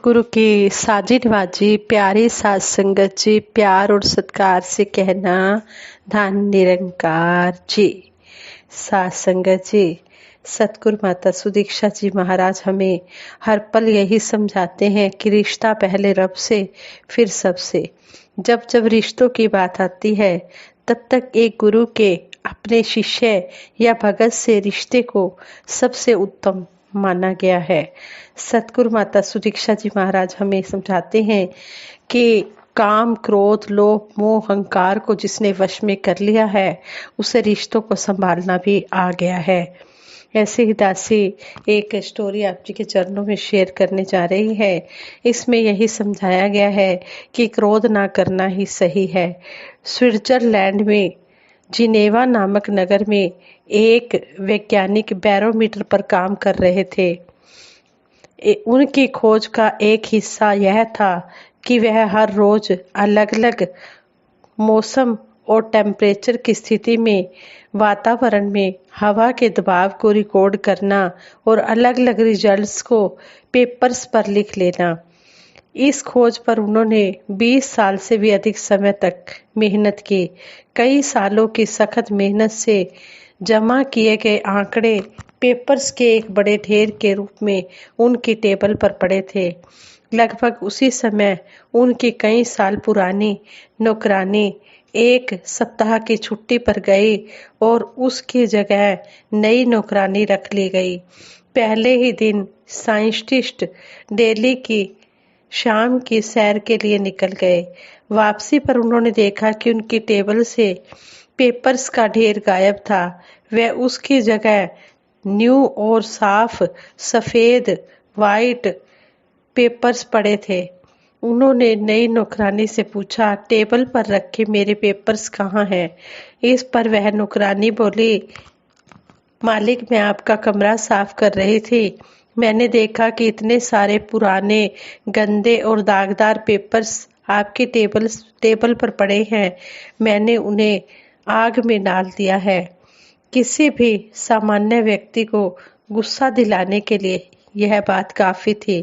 गुरु की साजी नवाजी प्यारी साध संगत जी, प्यार और सत्कार से कहना धन निरंकार जी। साध संगत जी, सतगुरु माता सुदीक्षा जी महाराज हमें हर पल यही समझाते हैं कि रिश्ता पहले रब से फिर सबसे। जब जब रिश्तों की बात आती है तब तक एक गुरु के अपने शिष्य या भगत से रिश्ते को सबसे उत्तम माना गया है। सतगुरु माता सुदीक्षा जी महाराज हमें समझाते हैं कि काम, क्रोध, लोभ, मोह, अहंकार को जिसने वश में कर लिया है उसे रिश्तों को संभालना भी आ गया है। ऐसे ही दासी एक स्टोरी आप जी के चरणों में शेयर करने जा रही है। इसमें यही समझाया गया है कि क्रोध ना करना ही सही है। स्विट्जरलैंड में जिनेवा नामक नगर में एक वैज्ञानिक बैरोमीटर पर काम कर रहे थे। उनकी खोज का एक हिस्सा यह था कि वह हर रोज अलग अलग मौसम और टेम्परेचर की स्थिति में वातावरण में हवा के दबाव को रिकॉर्ड करना और अलग अलग रिजल्ट्स को पेपर्स पर लिख लेना। इस खोज पर उन्होंने 20 साल से भी अधिक समय तक मेहनत की। कई सालों की सख्त मेहनत से जमा किए गए आंकड़े पेपर्स के एक बड़े ढेर के रूप में उनकी टेबल पर पड़े थे। लगभग उसी समय उनकी कई साल पुरानी नौकरानी एक सप्ताह की छुट्टी पर गई और उसकी जगह नई नौकरानी रख ली गई। पहले ही दिन साइंटिस्ट दिल्ली की शाम की सैर के लिए निकल गए। वापसी पर उन्होंने देखा कि उनकी टेबल से पेपर्स का ढेर गायब था। वह उसकी जगह न्यू और साफ सफेद वाइट पेपर्स पड़े थे। उन्होंने नई नौकरानी से पूछा, टेबल पर रखे मेरे पेपर्स कहाँ हैं? इस पर वह नौकरानी बोली, मालिक, मैं आपका कमरा साफ कर रही थी। मैंने देखा कि इतने सारे पुराने, गंदे और दागदार पेपर्स आपकी टेबल पर पड़े हैं। मैंने उन्हें आग में डाल दिया है। किसी भी सामान्य व्यक्ति को गुस्सा दिलाने के लिए यह बात काफी थी,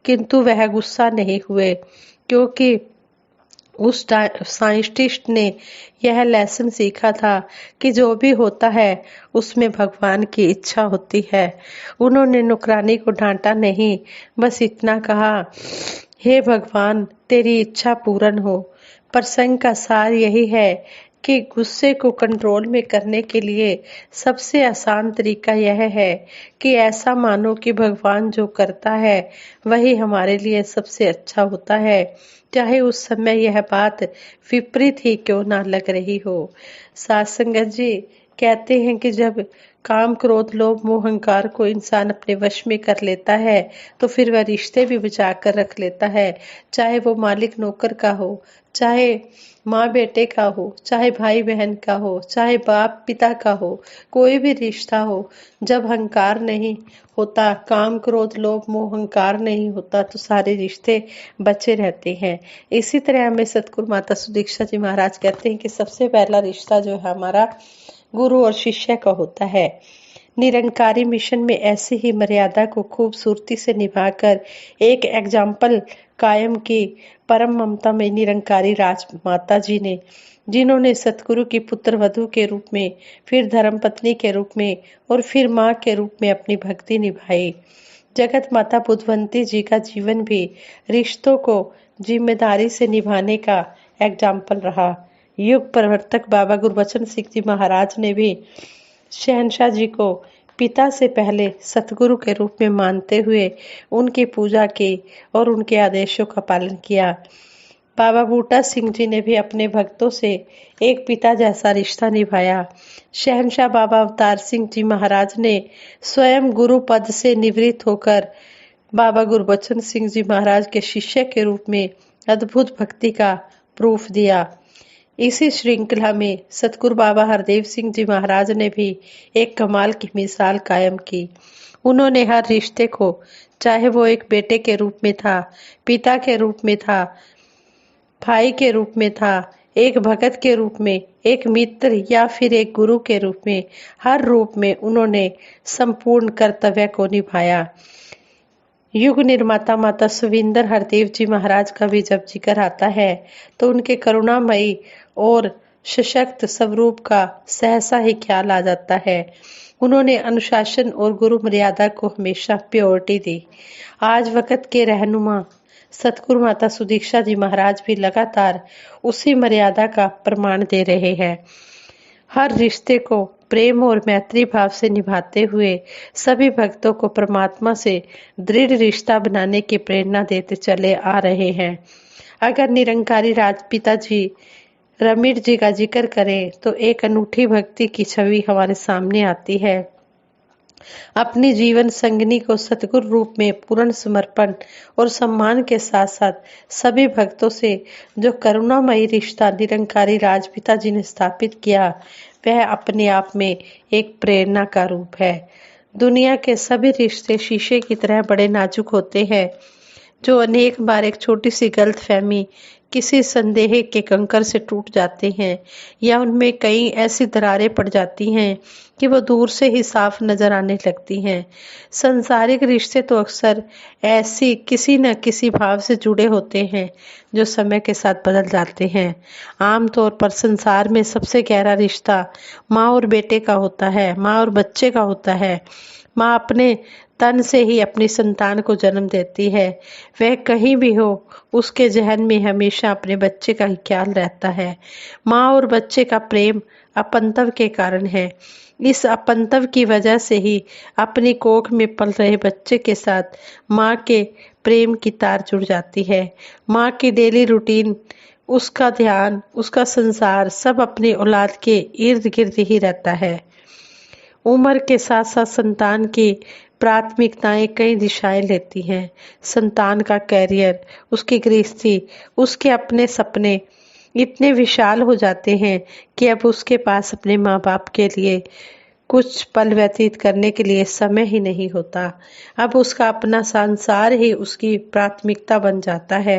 किंतु वह गुस्सा नहीं हुए क्योंकि उस साइंटिस्ट ने यह लेसन सीखा था कि जो भी होता है उसमें भगवान की इच्छा होती है। उन्होंने नौकरानी को डांटा नहीं, बस इतना कहा, हे भगवान, तेरी इच्छा पूर्ण हो। प्रसंग का सार यही है कि गुस्से को कंट्रोल में करने के लिए सबसे आसान तरीका यह है कि ऐसा मानो कि भगवान जो करता है वही हमारे लिए सबसे अच्छा होता है, चाहे उस समय यह बात विपरीत ही क्यों ना लग रही हो। साथ संगत जी कहते हैं कि जब काम, क्रोध, लोभ, मोह, अहंकार को इंसान अपने वश में कर लेता है तो फिर वह रिश्ते भी बचा कर रख लेता है, चाहे वो मालिक नौकर का हो, चाहे माँ बेटे का हो, चाहे भाई बहन का हो, चाहे बाप पिता का हो, कोई भी रिश्ता हो। जब अहंकार नहीं होता, काम, क्रोध, लोभ, मोह, अहंकार नहीं होता तो सारे रिश्ते बचे रहते हैं। इसी तरह हमें सतगुरु माता सुदीक्षा जी महाराज कहते हैं कि सबसे पहला रिश्ता जो है हमारा गुरु और शिष्य का होता है। निरंकारी मिशन में ऐसी ही मर्यादा को खूबसूरती से निभाकर एक एग्जाम्पल कायम की परम ममता में निरंकारी राजमाता जी ने, जिन्होंने सतगुरु की पुत्र वधू के रूप में, फिर धर्मपत्नी के रूप में और फिर माँ के रूप में अपनी भक्ति निभाई। जगत माता बुद्धवंती जी का जीवन भी रिश्तों को जिम्मेदारी से निभाने का एग्जाम्पल रहा। युग प्रवर्तक बाबा गुरबचन सिंह जी महाराज ने भी शहनशाह जी को पिता से पहले सतगुरु के रूप में मानते हुए उनकी पूजा की और उनके आदेशों का पालन किया। बाबा बूटा सिंह जी ने भी अपने भक्तों से एक पिता जैसा रिश्ता निभाया। शहनशाह बाबा अवतार सिंह जी महाराज ने स्वयं गुरु पद से निवृत्त होकर बाबा गुरबचन सिंह जी महाराज के शिष्य के रूप में अद्भुत भक्ति का प्रूफ दिया। इसी श्रृंखला में सतगुरु बाबा हरदेव सिंह जी महाराज ने भी एक कमाल की मिसाल कायम की। उन्होंने हर रिश्ते को, चाहे वो एक बेटे के रूप में था, पिता के रूप में था, भाई के रूप में था, एक भगत के रूप में, एक मित्र या फिर एक गुरु के रूप में, हर रूप में उन्होंने संपूर्ण कर्तव्य को निभाया। युग निर्माता माता सुविंदर हरदेव जी महाराज का भी जब जिक्र आता है तो उनके करुणामयी और सशक्त स्वरूप का सहसा ही ख्याल आ जाता है। उन्होंने अनुशासन और गुरु मर्यादा को हमेशा प्योरिटी दी। आज वक्त के रहनुमा सतगुरु माता सुदीक्षा जी महाराज भी लगातार उसी मर्यादा का प्रमाण दे रहे हैं। हर रिश्ते को प्रेम और मैत्री भाव से निभाते हुए सभी भक्तों को परमात्मा से दृढ़ रिश्ता बनाने की प्रेरणा देते चले आ रहे हैं। अगर निरंकारी राजपिता जी रमीट जी का जिक्र करें तो एक अनूठी भक्ति की छवि हमारे सामने आती है। अपनी जीवन संगिनी को सतगुरु रूप में पूर्ण समर्पण और सम्मान के साथ साथ सभी भक्तों से जो करुणामयी रिश्ता निरंकारी राजपिता जी ने स्थापित किया, वह अपने आप में एक प्रेरणा का रूप है। दुनिया के सभी रिश्ते शीशे की तरह बड़े नाजुक होते हैं, जो अनेक बार एक छोटी सी गलतफहमी किसी संदेह के कंकर से टूट जाते हैं या उनमें कई ऐसी दरारें पड़ जाती हैं कि वो दूर से ही साफ नजर आने लगती हैं। संसारिक रिश्ते तो अक्सर ऐसी किसी न किसी भाव से जुड़े होते हैं जो समय के साथ बदल जाते हैं। आमतौर पर संसार में सबसे गहरा रिश्ता माँ और बेटे का होता है, माँ और बच्चे का होता है। माँ अपने तन से ही अपनी संतान को जन्म देती है। वह कहीं भी हो, उसके जहन में हमेशा अपने बच्चे का ही ख्याल रहता है। माँ और बच्चे का प्रेम अपंतव के कारण है। इस अपंतव की वजह से ही अपनी कोख में पल रहे बच्चे के साथ माँ के प्रेम की तार जुड़ जाती है। माँ की डेली रूटीन, उसका ध्यान, उसका संसार सब अपनी औलाद के इर्द गिर्द ही रहता है। उम्र के साथ साथ संतान की प्राथमिकताएं कई दिशाएं लेती हैं। संतान का कैरियर, उसकी गृहस्थी, उसके अपने सपने इतने विशाल हो जाते हैं कि अब उसके पास अपने माँ बाप के लिए कुछ पल व्यतीत करने के लिए समय ही नहीं होता। अब उसका अपना संसार ही उसकी प्राथमिकता बन जाता है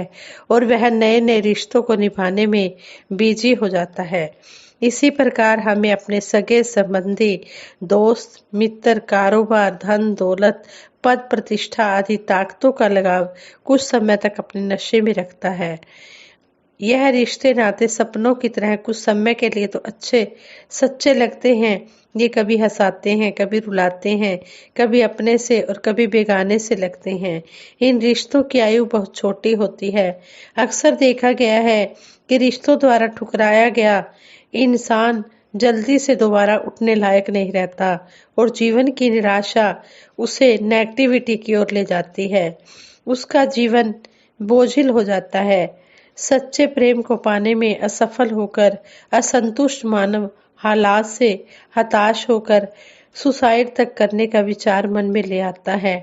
और वह नए नए रिश्तों को निभाने में बिजी हो जाता है। इसी प्रकार हमें अपने सगे संबंधी, दोस्त, मित्र, कारोबार, धन दौलत, पद प्रतिष्ठा आदि ताकतों का लगाव कुछ समय तक अपने नशे में रखता है। यह रिश्ते नाते सपनों की तरह कुछ समय के लिए तो अच्छे सच्चे लगते हैं। ये कभी हंसाते हैं, कभी रुलाते हैं, कभी अपने से और कभी बेगाने से लगते हैं। इन रिश्तों की आयु बहुत छोटी होती है। अक्सर देखा गया है कि रिश्तों द्वारा ठुकराया गया इंसान जल्दी से दोबारा उठने लायक नहीं रहता और जीवन की निराशा उसे नेगेटिविटी की ओर ले जाती है। उसका जीवन बोझिल हो जाता है। सच्चे प्रेम को पाने में असफल होकर असंतुष्ट मानव हालात से हताश होकर सुसाइड तक करने का विचार मन में ले आता है।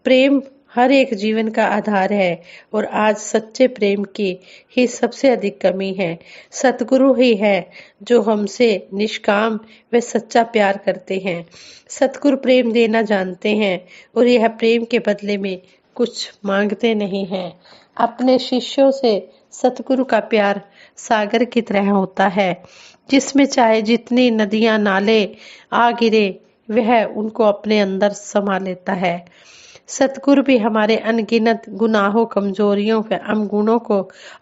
प्रेम हर एक जीवन का आधार है और आज सच्चे प्रेम की ही सबसे अधिक कमी है। सतगुरु ही है जो हमसे निष्काम व सच्चा प्यार करते हैं। सतगुरु प्रेम देना जानते हैं और यह प्रेम के बदले में कुछ मांगते नहीं हैं। अपने शिष्यों से सतगुरु का प्यार सागर की तरह होता है, जिसमें चाहे जितनी नदियां नाले आ गिरे वह उनको अपने अंदर समा लेता है। सतगुरु भी हमारे अनगिनत गुनाहों, कमजोरियों व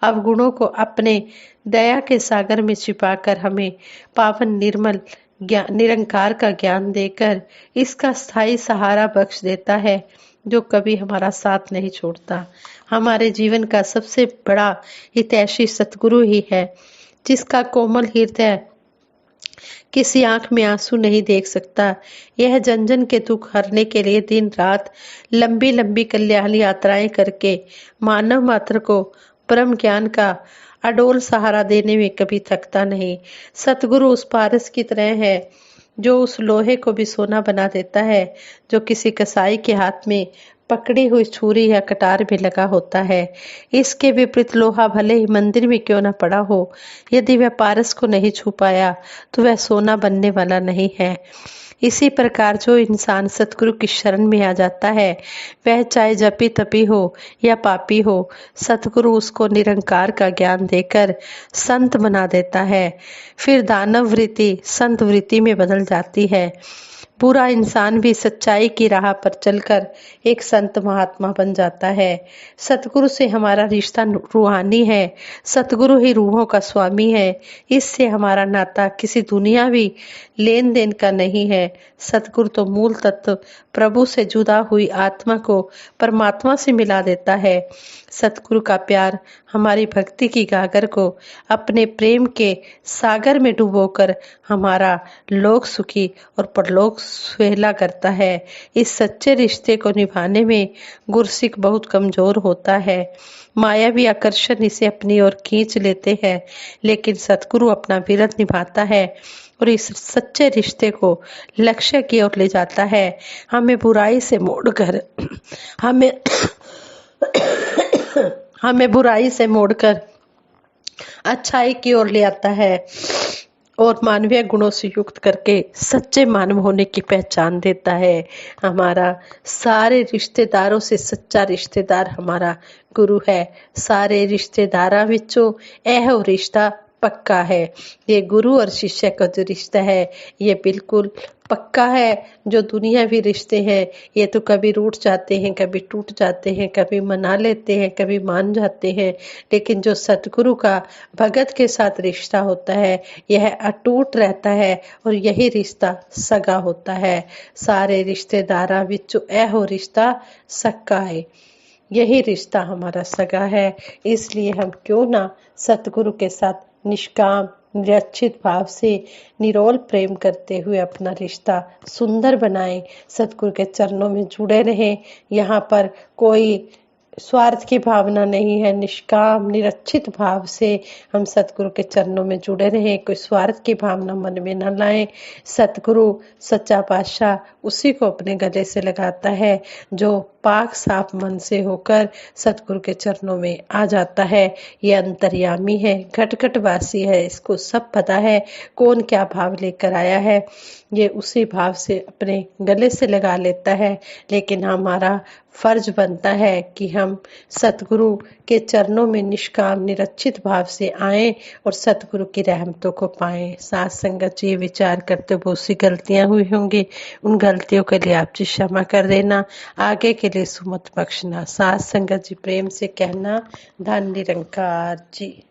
अवगुणों को अपने दया के सागर में छिपाकर हमें पावन निर्मल निरंकार का ज्ञान देकर इसका स्थायी सहारा बख्श देता है, जो कभी हमारा साथ नहीं छोड़ता। हमारे जीवन का सबसे बड़ा हितैषी सतगुरु ही है, जिसका कोमल हृदय किसी आंख में आंसू नहीं देख सकता। यह जन जन के दुख हरने के लिए दिन रात लंबी लंबी कल्याण यात्राएं करके मानव मात्र को परम ज्ञान का अडोल सहारा देने में कभी थकता नहीं। सतगुरु उस पारस की तरह है जो उस लोहे को भी सोना बना देता है जो किसी कसाई के हाथ में पकड़ी हुई छुरी या कटार में लगा होता है। इसके विपरीत लोहा भले ही मंदिर में क्यों न पड़ा हो, यदि वह पारस को नहीं छू पाया तो वह सोना बनने वाला नहीं है। इसी प्रकार जो इंसान सतगुरु की शरण में आ जाता है, वह चाहे जपी तपी हो या पापी हो, सतगुरु उसको निरंकार का ज्ञान देकर संत बना देता है। फिर दानव वृत्ति संत वृत्ति में बदल जाती है। बुरा इंसान भी सच्चाई की राह पर चलकर एक संत महात्मा बन जाता है। सतगुरु से हमारा रिश्ता रूहानी है। सतगुरु ही रूहों का स्वामी है। इससे हमारा नाता किसी दुनियावी लेन देन का नहीं है। सतगुरु तो मूल तत्व प्रभु से जुदा हुई आत्मा को परमात्मा से मिला देता है। सतगुरु का प्यार हमारी भक्ति की गागर को अपने प्रेम के सागर में डुबोकर हमारा लोक सुखी और परलोक सुहेला करता है। इस सच्चे रिश्ते को निभाने में गुरसिख बहुत कमजोर होता है। मायावी आकर्षण इसे अपनी ओर खींच लेते हैं, लेकिन सतगुरु अपना विरत निभाता है और इस सच्चे रिश्ते को लक्ष्य की ओर ले जाता है। हमें बुराई से मोड़कर हमें हमें बुराई से मोड़कर अच्छाई की ओर ले आता है और मानवीय गुणों से युक्त करके सच्चे मानव होने की पहचान देता है। हमारा सारे रिश्तेदारों से सच्चा रिश्तेदार हमारा गुरु है। सारे रिश्तेदारा विचों यह रिश्ता पक्का है। ये गुरु और शिष्य का जो रिश्ता है ये बिल्कुल पक्का है। जो दुनियावी रिश्ते हैं ये तो कभी रूठ जाते हैं, कभी टूट जाते हैं, कभी मना लेते हैं, कभी मान जाते हैं, लेकिन जो सतगुरु का भगत के साथ रिश्ता होता है यह अटूट रहता है और यही रिश्ता सगा होता है। सारे रिश्तेदारा विचों यह रिश्ता सक्का है। यही रिश्ता हमारा सगा है। इसलिए हम क्यों ना सतगुरु के साथ निष्काम निरक्षित भाव से निरोल प्रेम करते हुए अपना रिश्ता सुंदर बनाएं। सतगुरु के चरणों में जुड़े रहें। यहाँ पर कोई स्वार्थ की भावना नहीं है। निष्काम निरक्षित भाव से हम सतगुरु के चरणों में जुड़े रहें। कोई स्वार्थ की भावना मन में न लाएं। सतगुरु सच्चा पातशाह उसी को अपने गले से लगाता है जो पाक साफ मन से होकर सतगुरु के चरणों में आ जाता है। ये अंतर्यामी है, घट घट वासी है, इसको सब पता है कौन क्या भाव लेकर आया है। ये उसी भाव से अपने गले से लगा लेता है। लेकिन हमारा फर्ज बनता है कि हम सतगुरु के चरणों में निष्काम निरक्षित भाव से आएं और सतगुरु की रहमतों को पाएं। साथ संगत जी विचार करते हुए बहुत सी गलतियां हुई होंगी, उन गलतियों के लिए आप जी क्षमा कर देना, आगे के लिए सुमत बख्शना। साथ संगत जी प्रेम से कहना, धन निरंकार जी।